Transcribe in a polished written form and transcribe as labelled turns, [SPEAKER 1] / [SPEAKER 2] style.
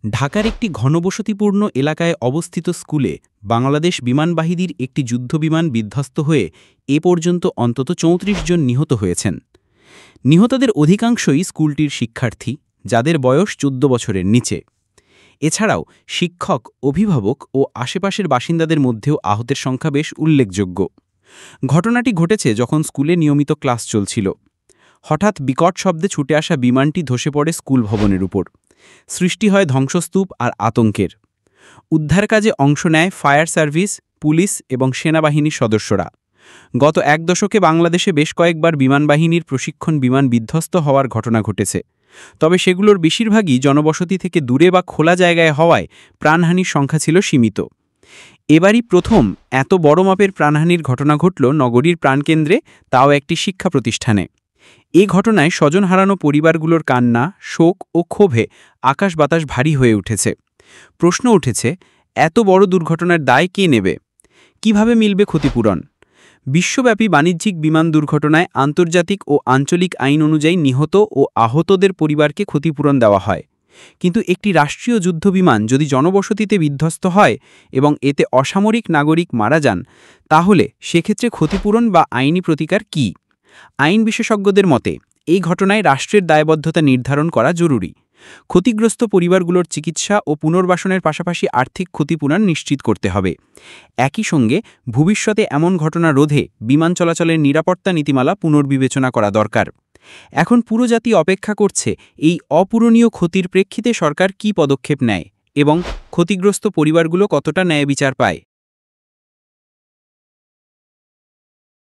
[SPEAKER 1] ঢাকার একটি ঘনবসতিপূর্ণ এলাকায় অবস্থিত স্কুলে বাংলাদেশ বিমানবাহিনীর একটি যুদ্ধবিমান বিধ্বস্ত হয়ে এ পর্যন্ত অন্তত ৩৪ জন নিহত হয়েছেন। নিহতদের অধিকাংশই স্কুলটির শিক্ষার্থী, যাদের বয়স ১৪ বছরের নিচে। এছাড়াও শিক্ষক, অভিভাবক ও আশেপাশের বাসিন্দাদের মধ্যেও আহতের সংখ্যা বেশ উল্লেখযোগ্য। ঘটনাটি ঘটেছে যখন স্কুলে নিয়মিত ক্লাস চলছিল। হঠাৎ বিকট শব্দে ছুটে আসা বিমানটি ধসে পড়ে স্কুল ভবনের উপর। সৃষ্টি হয় ধ্বংসস্তূপ আর আতঙ্কের। উদ্ধার কাজে অংশ নেয় ফায়ার সার্ভিস, পুলিশ এবং সেনাবাহিনীর সদস্যরা। গত এক দশকে বাংলাদেশে বেশ কয়েকবার বিমানবাহিনীর প্রশিক্ষণ বিমান বিধ্বস্ত হওয়ার ঘটনা ঘটেছে, তবে সেগুলোর বেশিরভাগই জনবসতি থেকে দূরে বা খোলা জায়গায় হওয়ায় প্রাণহানির সংখ্যা ছিল সীমিত। এবারই প্রথম এত বড় মাপের প্রাণহানির ঘটনা ঘটল নগরীর প্রাণকেন্দ্রে, তাও একটি শিক্ষা প্রতিষ্ঠানে। এ ঘটনায় স্বজন হারানো পরিবারগুলোর কান্না, শোক ও ক্ষোভে আকাশ বাতাস ভারী হয়ে উঠেছে। প্রশ্ন উঠেছে, এত বড় দুর্ঘটনার দায় কে নেবে? কিভাবে মিলবে ক্ষতিপূরণ? বিশ্বব্যাপী বাণিজ্যিক বিমান দুর্ঘটনায় আন্তর্জাতিক ও আঞ্চলিক আইন অনুযায়ী নিহত ও আহতদের পরিবারকে ক্ষতিপূরণ দেওয়া হয়। কিন্তু একটি রাষ্ট্রীয় যুদ্ধবিমান যদি জনবসতিতে বিধ্বস্ত হয় এবং এতে অসামরিক নাগরিক মারা যান, তাহলে সেক্ষেত্রে ক্ষতিপূরণ বা আইনি প্রতিকার কী? আইন বিশেষজ্ঞদের মতে এই ঘটনায় রাষ্ট্রের দায়বদ্ধতা নির্ধারণ করা জরুরি। ক্ষতিগ্রস্ত পরিবারগুলোর চিকিৎসা ও পুনর্বাসনের পাশাপাশি আর্থিক ক্ষতিপূরণ নিশ্চিত করতে হবে। একই সঙ্গে ভবিষ্যতে এমন ঘটনা রোধে বিমান চলাচলের নিরাপত্তা নীতিমালা পুনর্বিবেচনা করা দরকার। এখন পুরো জাতি অপেক্ষা করছে এই অপূরণীয় ক্ষতির প্রেক্ষিতে সরকার কী পদক্ষেপ নেয় এবং ক্ষতিগ্রস্ত পরিবারগুলো কতটা ন্যায় বিচার পায়।